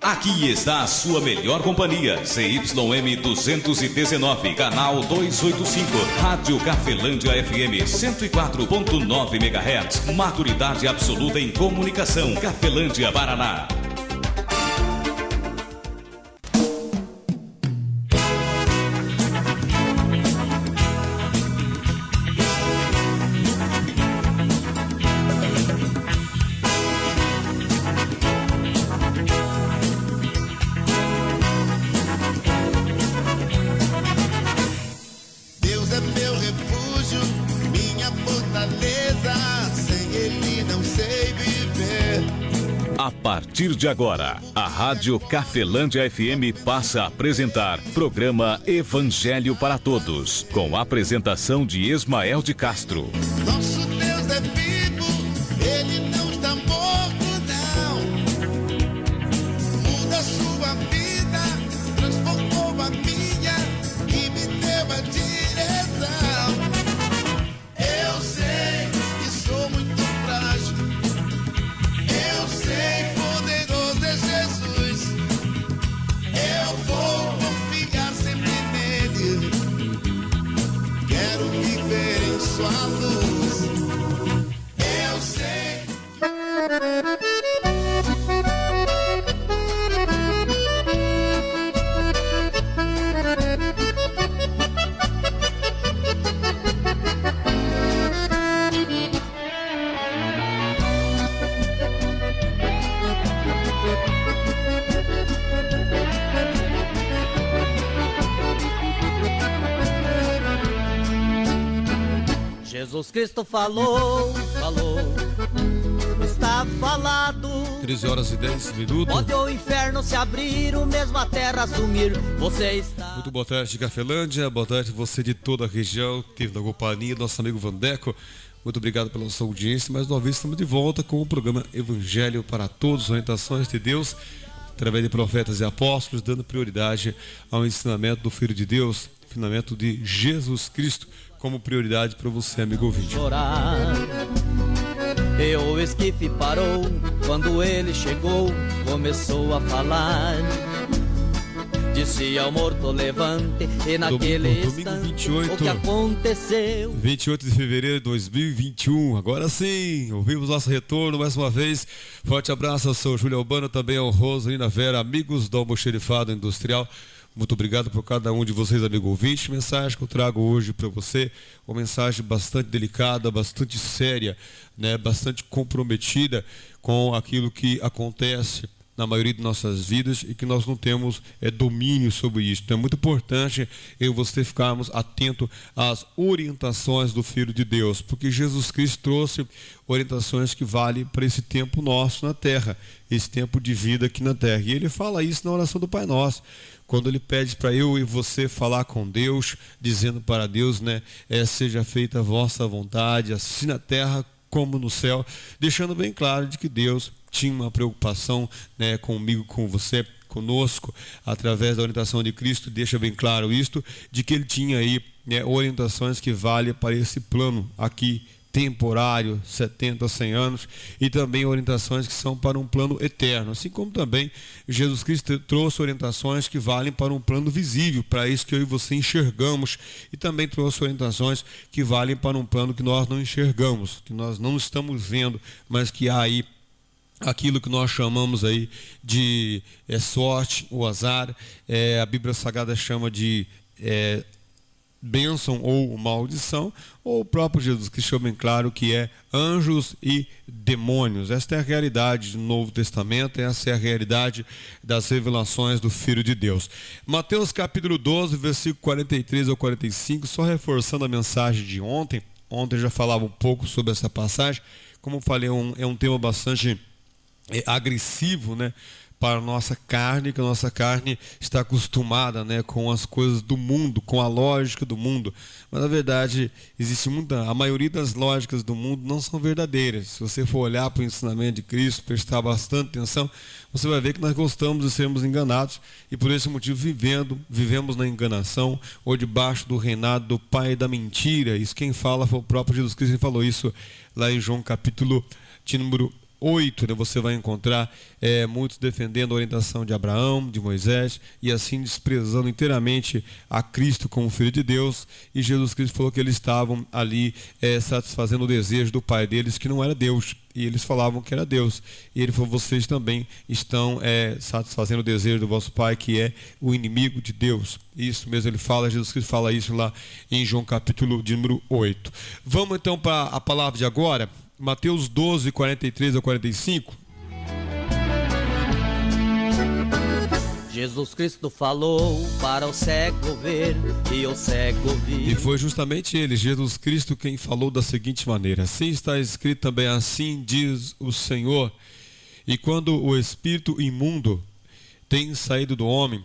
Aqui está a sua melhor companhia, ZYM 219, canal 285, Rádio Cafelândia FM 104.9 MHz, maturidade absoluta em comunicação, Cafelândia, Paraná. A partir de agora, a Rádio Cafelândia FM passa a apresentar programa Evangelho para Todos, com a apresentação de Ismael de Castro. Nosso Deus é vivo, Ele não está morto, não. Muda a sua vida, transformou a minha e me deu a direção. Eu sei que sou muito frágil, eu sei, poderoso é Jesus. Eu vou confiar sempre nele. Quero viver em sua luz. Eu sei. Jesus Cristo falou, está falado. 13 horas e 10 minutos. Pode o inferno se abrir, o mesmo a terra sumir, você está... Muito boa tarde, Cafelândia, boa tarde você de toda a região, que teve na companhia, nosso amigo Vandeco. Muito obrigado pela sua audiência, mais uma vez estamos de volta com o programa Evangelho para Todos, orientações de Deus, através de profetas e apóstolos, dando prioridade ao ensinamento do Filho de Deus, ensinamento de Jesus Cristo, como prioridade para você, amigo ouvinte. E o esquife parou, quando ele chegou, começou a falar. Disse ao morto levante, e naquele instante 28, o que aconteceu? 28 de fevereiro de 2021, agora sim, ouvimos nosso retorno mais uma vez. Forte abraço ao seu Júlio Albano, também ao Rosalina Vera, amigos do Almoxerifado Industrial. Muito obrigado por cada um de vocês, amigo ouvinte. Mensagem que eu trago hoje para você, uma mensagem bastante delicada, bastante séria, né? Bastante comprometida com aquilo que acontece na maioria de nossas vidas e que nós não temos domínio sobre isso. Então é muito importante eu e você ficarmos atentos às orientações do Filho de Deus, porque Jesus Cristo trouxe orientações que valem para esse tempo nosso na terra, esse tempo de vida aqui na terra. E ele fala isso na oração do Pai Nosso, quando ele pede para eu e você falar com Deus, dizendo para Deus, né, seja feita a vossa vontade, assim na terra como no céu, deixando bem claro de que Deus tinha uma preocupação, né, comigo, com você, conosco, através da orientação de Cristo, deixa bem claro isto, de que ele tinha aí, né, orientações que valem para esse plano aqui, temporário, 70, 100 anos, e também orientações que são para um plano eterno, assim como também Jesus Cristo trouxe orientações que valem para um plano visível, para isso que eu e você enxergamos, e também trouxe orientações que valem para um plano que nós não enxergamos, que nós não estamos vendo, mas que há aí aquilo que nós chamamos aí de sorte, o azar, a Bíblia Sagrada chama de bênção ou maldição, ou o próprio Jesus Cristo deixou bem claro que é anjos e demônios. Esta é a realidade do Novo Testamento, essa é a realidade das revelações do Filho de Deus. Mateus capítulo 12, versículo 43 ao 45, só reforçando a mensagem de ontem. Ontem eu já falava um pouco sobre essa passagem. Como eu falei, é um tema bastante agressivo, né, para a nossa carne, que a nossa carne está acostumada, né, com as coisas do mundo, com a lógica do mundo. Mas na verdade, a maioria das lógicas do mundo não são verdadeiras. Se você for olhar para o ensinamento de Cristo, prestar bastante atenção, você vai ver que nós gostamos de sermos enganados e por esse motivo vivemos na enganação ou debaixo do reinado do pai da mentira. Isso quem fala foi o próprio Jesus Cristo, ele falou isso lá em João capítulo de número 8, né, você vai encontrar muitos defendendo a orientação de Abraão, de Moisés, e assim desprezando inteiramente a Cristo como Filho de Deus. E Jesus Cristo falou que eles estavam ali satisfazendo o desejo do pai deles, que não era Deus, e eles falavam que era Deus. E ele falou: vocês também estão satisfazendo o desejo do vosso pai, que é o inimigo de Deus. Isso mesmo, ele fala, Jesus Cristo fala isso lá em João capítulo de número 8. Vamos então para a palavra de agora, Mateus 12, 43 a 45. Jesus Cristo falou para o cego ver e o cego ouvir. E foi justamente ele, Jesus Cristo, quem falou da seguinte maneira: assim está escrito também, assim diz o Senhor. E quando o espírito imundo tem saído do homem,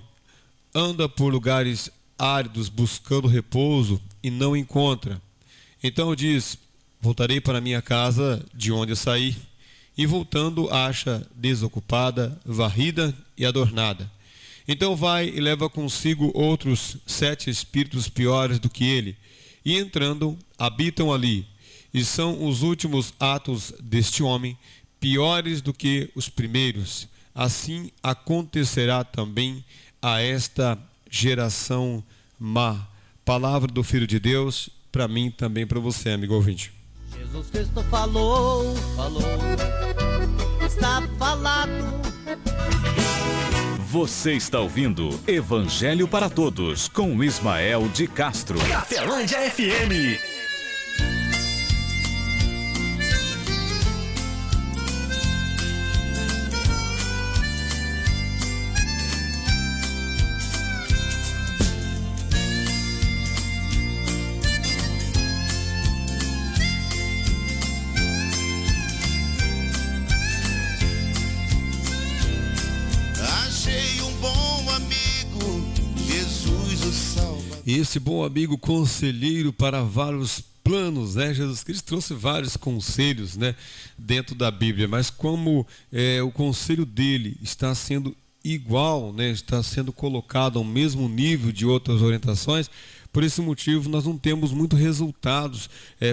anda por lugares áridos buscando repouso e não encontra. Então diz: voltarei para minha casa de onde eu saí. E voltando, acha desocupada, varrida e adornada. Então vai e leva consigo outros 7 espíritos piores do que ele, e entrando, habitam ali. E são os últimos atos deste homem piores do que os primeiros. Assim acontecerá também a esta geração má. Palavra do Filho de Deus, para mim também para você, amigo ouvinte. Jesus Cristo falou, está falado. Você está ouvindo Evangelho para Todos, com Ismael de Castro. Cafelândia FM. E esse bom amigo conselheiro para vários planos, né? Jesus Cristo trouxe vários conselhos, né, dentro da Bíblia, mas como o conselho dele está sendo igual, né, está sendo colocado ao mesmo nível de outras orientações, por esse motivo nós não temos muitos resultados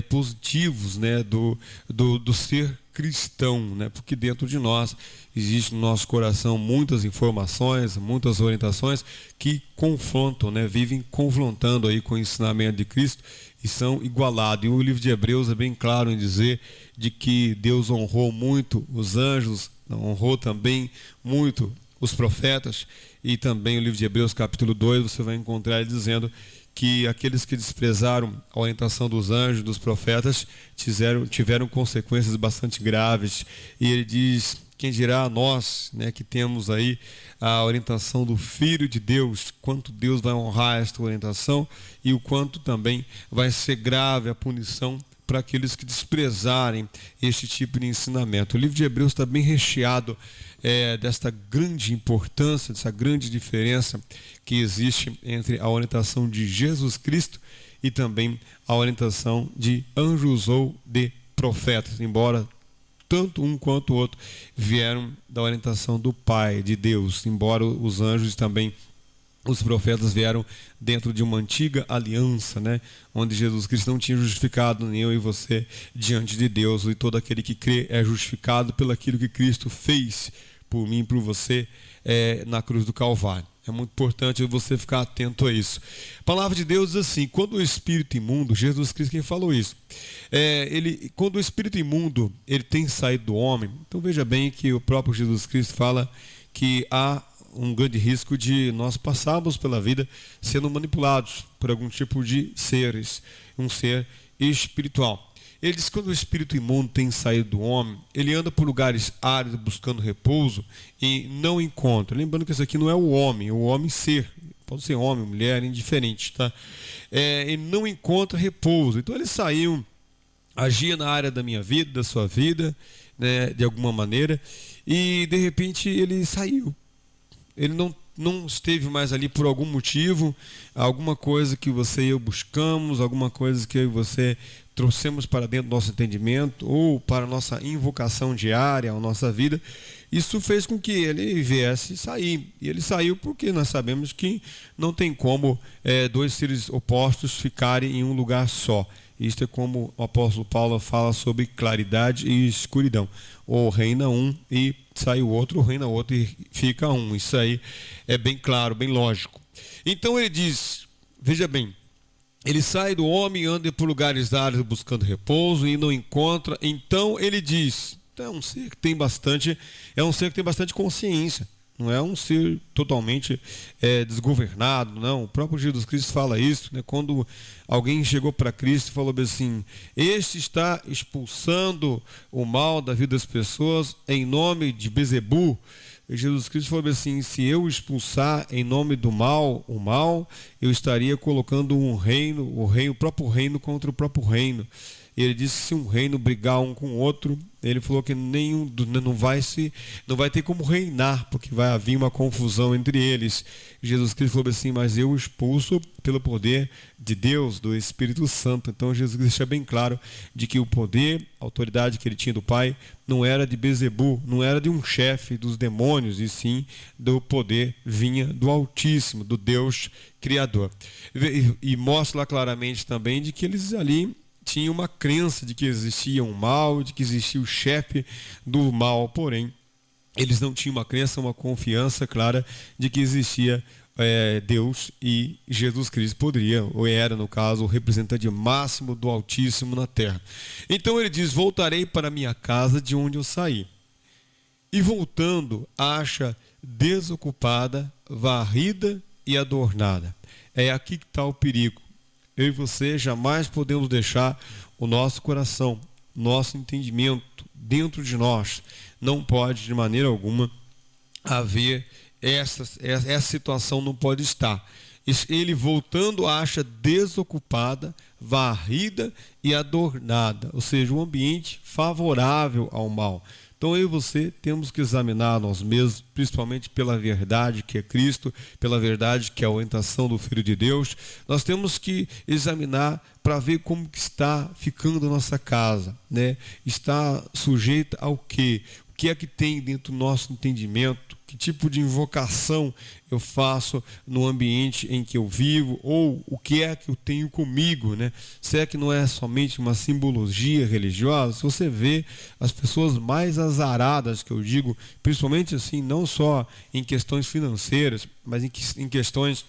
positivos, né, do ser cristão, né? Porque dentro de nós existe no nosso coração muitas informações, muitas orientações que confrontam, né? Vivem confrontando aí com o ensinamento de Cristo e são igualados. E o livro de Hebreus é bem claro em dizer de que Deus honrou muito os anjos, honrou também muito os profetas, e também o livro de Hebreus capítulo 2 você vai encontrar ele dizendo que aqueles que desprezaram a orientação dos anjos, dos profetas, tiveram consequências bastante graves. E ele diz: quem dirá a nós, né, que temos aí a orientação do Filho de Deus, quanto Deus vai honrar esta orientação e o quanto também vai ser grave a punição para aqueles que desprezarem este tipo de ensinamento. O livro de Hebreus está bem recheado desta grande importância, dessa grande diferença que existe entre a orientação de Jesus Cristo e também a orientação de anjos ou de profetas, embora tanto um quanto o outro vieram da orientação do Pai, de Deus, embora os anjos também, os profetas vieram dentro de uma antiga aliança, né, onde Jesus Cristo não tinha justificado nem eu e você diante de Deus, e todo aquele que crê é justificado pelo aquilo que Cristo fez por mim e por você na cruz do Calvário. É muito importante você ficar atento a isso. A palavra de Deus diz assim: quando o espírito imundo, Jesus Cristo quem falou isso, quando o espírito imundo ele tem saído do homem, então veja bem que o próprio Jesus Cristo fala que há um grande risco de nós passarmos pela vida sendo manipulados por algum tipo de seres, um ser espiritual. Ele diz que quando o espírito imundo tem saído do homem, ele anda por lugares áridos buscando repouso e não encontra. Lembrando que isso aqui não é o homem ser, pode ser homem, mulher, indiferente, tá? Ele não encontra repouso. Então ele saiu, agia na área da minha vida, da sua vida, né, de alguma maneira, e de repente ele saiu. Ele não esteve mais ali por algum motivo, alguma coisa que você e eu buscamos, alguma coisa que eu e você trouxemos para dentro do nosso entendimento ou para a nossa invocação diária, a nossa vida. Isso fez com que ele viesse sair. E ele saiu porque nós sabemos que não tem como dois seres opostos ficarem em um lugar só. Isto é como o apóstolo Paulo fala sobre claridade e escuridão. Ou reina um e sai o outro, ou reina outro e fica um. Isso aí é bem claro, bem lógico. Então ele diz, veja bem, ele sai do homem e anda por lugares áridos buscando repouso e não encontra. Então ele diz, é um ser que tem bastante consciência. Não é um ser totalmente desgovernado, não. O próprio Jesus Cristo fala isso, né? Quando alguém chegou para Cristo e falou assim, este está expulsando o mal da vida das pessoas em nome de Bezebu. E Jesus Cristo falou assim, se eu expulsar em nome do mal, o mal, eu estaria colocando o próprio reino contra o próprio reino. Ele disse que se um reino brigar um com o outro, ele falou que não vai ter como reinar, porque vai haver uma confusão entre eles. Jesus Cristo falou assim, mas eu expulso pelo poder de Deus, do Espírito Santo. Então Jesus deixa bem claro de que o poder, a autoridade que ele tinha do Pai, não era de Bezebu, não era de um chefe dos demônios, e sim do poder vinha do Altíssimo, do Deus Criador. E mostra lá claramente também de que eles ali tinha uma crença de que existia um mal, de que existia o chefe do mal, porém, eles não tinham uma crença, uma confiança clara de que existia Deus e Jesus Cristo poderia, ou era no caso, o representante máximo do Altíssimo na terra. Então ele diz, voltarei para minha casa de onde eu saí. E voltando, acha desocupada, varrida e adornada. É aqui que está o perigo. Eu e você jamais podemos deixar o nosso coração, nosso entendimento dentro de nós. Não pode de maneira alguma haver essa situação, não pode estar. Ele voltando acha desocupada, varrida e adornada, ou seja, um ambiente favorável ao mal. Então eu e você temos que examinar nós mesmos, principalmente pela verdade que é Cristo, pela verdade que é a orientação do Filho de Deus. Nós temos que examinar para ver como que está ficando a nossa casa, né? Está sujeita ao quê? O que é que tem dentro do nosso entendimento? Que tipo de invocação eu faço no ambiente em que eu vivo? Ou o que é que eu tenho comigo, né? Se é que não é somente uma simbologia religiosa, se você vê as pessoas mais azaradas, que eu digo, principalmente assim, não só em questões financeiras, mas em questões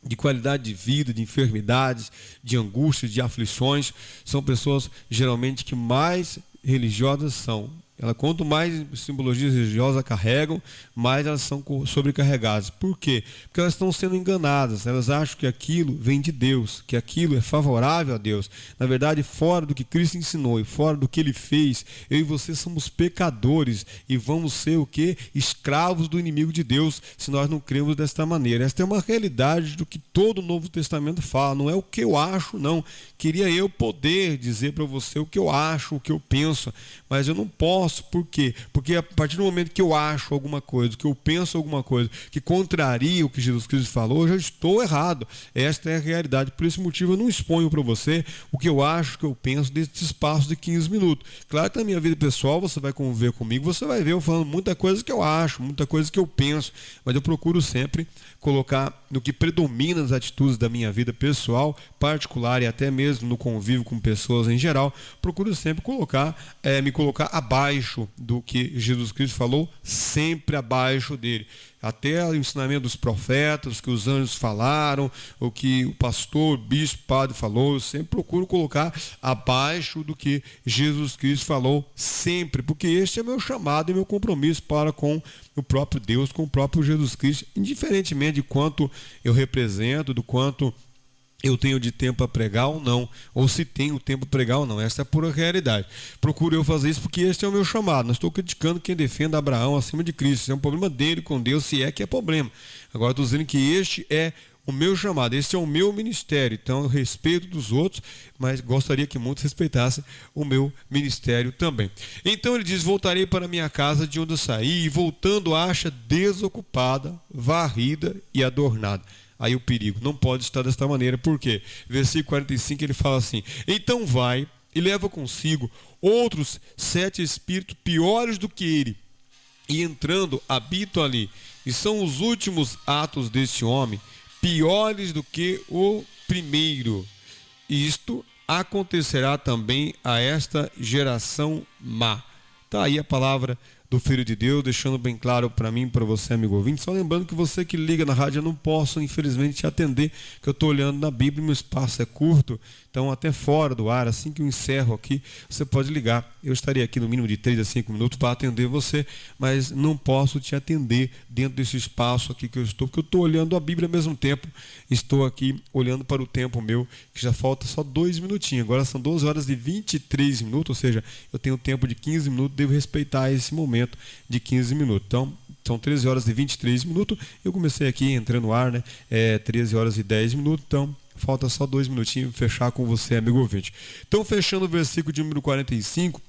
de qualidade de vida, de enfermidades, de angústias, de aflições, são pessoas geralmente que mais religiosas são. Quanto mais simbologias religiosas carregam, mais elas são sobrecarregadas. Por quê? Porque elas estão sendo enganadas. Elas acham que aquilo vem de Deus, que aquilo é favorável a Deus. Na verdade, fora do que Cristo ensinou e fora do que Ele fez, eu e você somos pecadores e vamos ser o quê? Escravos do inimigo de Deus, se nós não cremos desta maneira. Esta é uma realidade do que todo o Novo Testamento fala. Não é o que eu acho, não. Queria eu poder dizer para você o que eu acho, o que eu penso, mas eu não posso. Por quê? Porque a partir do momento que eu acho alguma coisa, que eu penso alguma coisa que contraria o que Jesus Cristo falou, eu já estou errado. Esta é a realidade. Por esse motivo eu não exponho para você o que eu acho, o que eu penso desse espaço de 15 minutos. Claro que na minha vida pessoal você vai conviver comigo, você vai ver eu falando muita coisa que eu acho, muita coisa que eu penso, mas eu procuro sempre colocar no que predomina nas atitudes da minha vida pessoal, particular e até mesmo no convívio com pessoas em geral, procuro sempre me colocar abaixo do que Jesus Cristo falou, sempre abaixo dele. Até o ensinamento dos profetas, que os anjos falaram, o que o pastor, o bispo, o padre falou, eu sempre procuro colocar abaixo do que Jesus Cristo falou, sempre, porque este é meu chamado e meu compromisso para com o próprio Deus, com o próprio Jesus Cristo, indiferentemente de quanto eu represento, do quanto eu tenho de tempo a pregar ou não, ou se tenho tempo a pregar ou não. Essa é a pura realidade. Procuro eu fazer isso porque este é o meu chamado. Não estou criticando quem defende Abraão acima de Cristo. Isso é um problema dele com Deus, se é que é problema. Agora estou dizendo que este é o meu chamado, este é o meu ministério. Então eu respeito dos outros, mas gostaria que muitos respeitassem o meu ministério também. Então ele diz, voltarei para minha casa de onde eu saí, e voltando acha desocupada, varrida e adornada. Aí o perigo, não pode estar desta maneira. Por quê? Versículo 45 ele fala assim, então vai e leva consigo outros 7 espíritos piores do que ele, e entrando habitam ali. E são os últimos atos deste homem, piores do que o primeiro. Isto acontecerá também a esta geração má. Tá aí a palavra do Filho de Deus, deixando bem claro para mim, para você, amigo ouvinte. Só lembrando que você que liga na rádio, eu não posso, infelizmente, te atender, que eu estou olhando na Bíblia e meu espaço é curto, então até fora do ar, assim que eu encerro aqui, você pode ligar. Eu estarei aqui no mínimo de 3 a 5 minutos para atender você, mas não posso te atender dentro desse espaço aqui que eu estou, porque eu estou olhando a Bíblia ao mesmo tempo, estou aqui olhando para o tempo meu, que já falta só 2 minutinhos, agora são 12 horas e 23 minutos, ou seja, eu tenho tempo de 15 minutos, devo respeitar esse momento de 15 minutos. Então, são 13 horas e 23 minutos. Eu comecei aqui entrando no ar, né? 13 horas e 10 minutos. Então, falta só 2 minutinhos para fechar com você, amigo ouvinte. Então, fechando o versículo de número 45.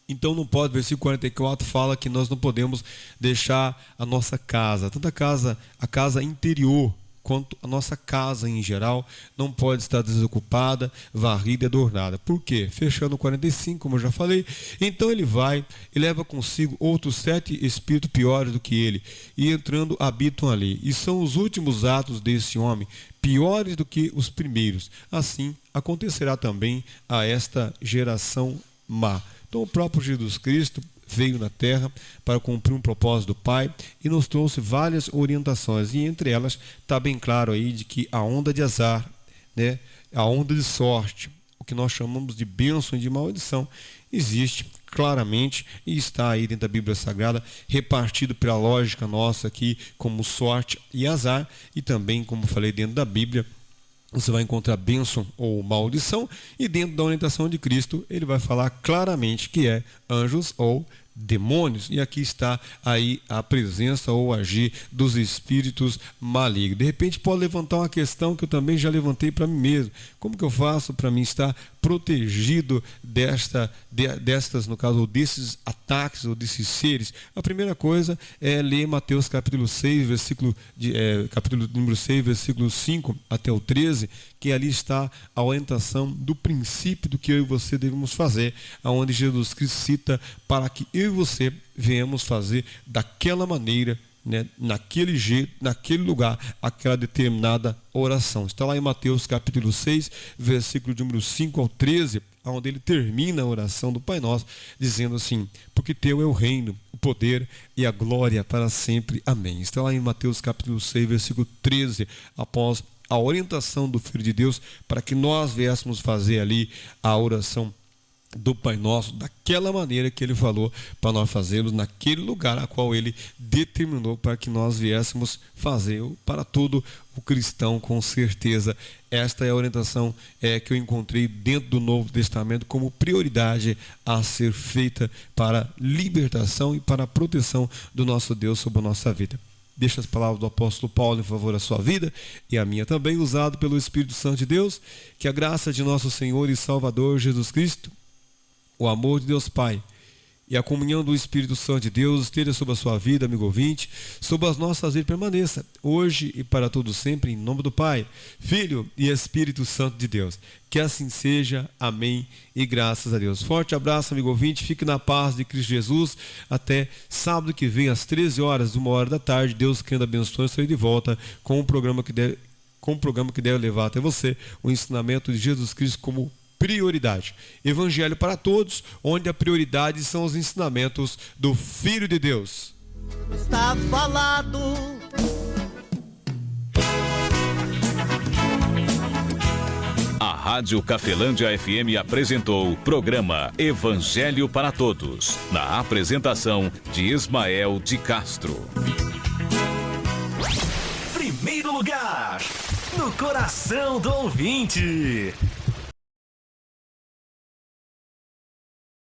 Então, não pode, versículo 44 fala que nós não podemos deixar a nossa casa, tanto a casa interior, quanto a nossa casa em geral, não pode estar desocupada, varrida e adornada. Por quê? Fechando o 45, como eu já falei, então ele vai e leva consigo outros 7 espíritos piores do que ele, e entrando habitam ali. E são os últimos atos desse homem, piores do que os primeiros. Assim acontecerá também a esta geração má. Então o próprio Jesus Cristo veio na terra para cumprir um propósito do Pai e nos trouxe várias orientações, e entre elas está bem claro aí de que a onda de azar, né, a onda de sorte, o que nós chamamos de bênção e de maldição, existe claramente e está aí dentro da Bíblia Sagrada, repartido pela lógica nossa aqui como sorte e azar, e também, como falei, dentro da Bíblia você vai encontrar bênção ou maldição, e dentro da orientação de Cristo ele vai falar claramente que é anjos ou demônios, e aqui está aí a presença ou agir dos espíritos malignos. De repente pode levantar uma questão que eu também já levantei para mim mesmo: como que eu faço para mim estar protegido destas, no caso, ou desses ataques ou desses seres? A primeira coisa é ler Mateus capítulo 6, capítulo número 6, versículo 5 até o 13, que ali está a orientação do princípio do que eu e você devemos fazer, aonde Jesus Cristo cita para que eu e você venhamos fazer daquela maneira, né, naquele jeito, naquele lugar, aquela determinada oração. Está lá em Mateus capítulo 6, versículo de número 5 ao 13, onde ele termina a oração do Pai Nosso, dizendo assim: porque teu é o reino, o poder e a glória para sempre. Amém. Está lá em Mateus capítulo 6, versículo 13, após a orientação do Filho de Deus, para que nós viéssemos fazer ali a oração do Pai Nosso daquela maneira que ele falou para nós fazermos, naquele lugar a qual ele determinou para que nós viéssemos fazer. Para todo o cristão, com certeza, esta é a orientação que eu encontrei dentro do Novo Testamento como prioridade a ser feita para libertação e para a proteção do nosso Deus sobre a nossa vida. Deixa as palavras do apóstolo Paulo em favor da sua vida e a minha também, usado pelo Espírito Santo de Deus. Que a graça de nosso Senhor e Salvador Jesus Cristo, o amor de Deus Pai e a comunhão do Espírito Santo de Deus esteja sobre a sua vida, amigo ouvinte, sobre as nossas vidas, permaneça hoje e para todo sempre, em nome do Pai, Filho e Espírito Santo de Deus. Que assim seja, amém e graças a Deus. Forte abraço, amigo ouvinte, fique na paz de Cristo Jesus. Até sábado que vem, às 13 horas, 1h da tarde, Deus querendo abençoe, estarei de volta com um programa que deve levar até você o ensinamento de Jesus Cristo como prioridade. Evangelho para todos, onde a prioridade são os ensinamentos do Filho de Deus. Está falado. A Rádio Cafelândia FM apresentou o programa Evangelho para Todos, na apresentação de Ismael de Castro. Primeiro lugar, no coração do ouvinte.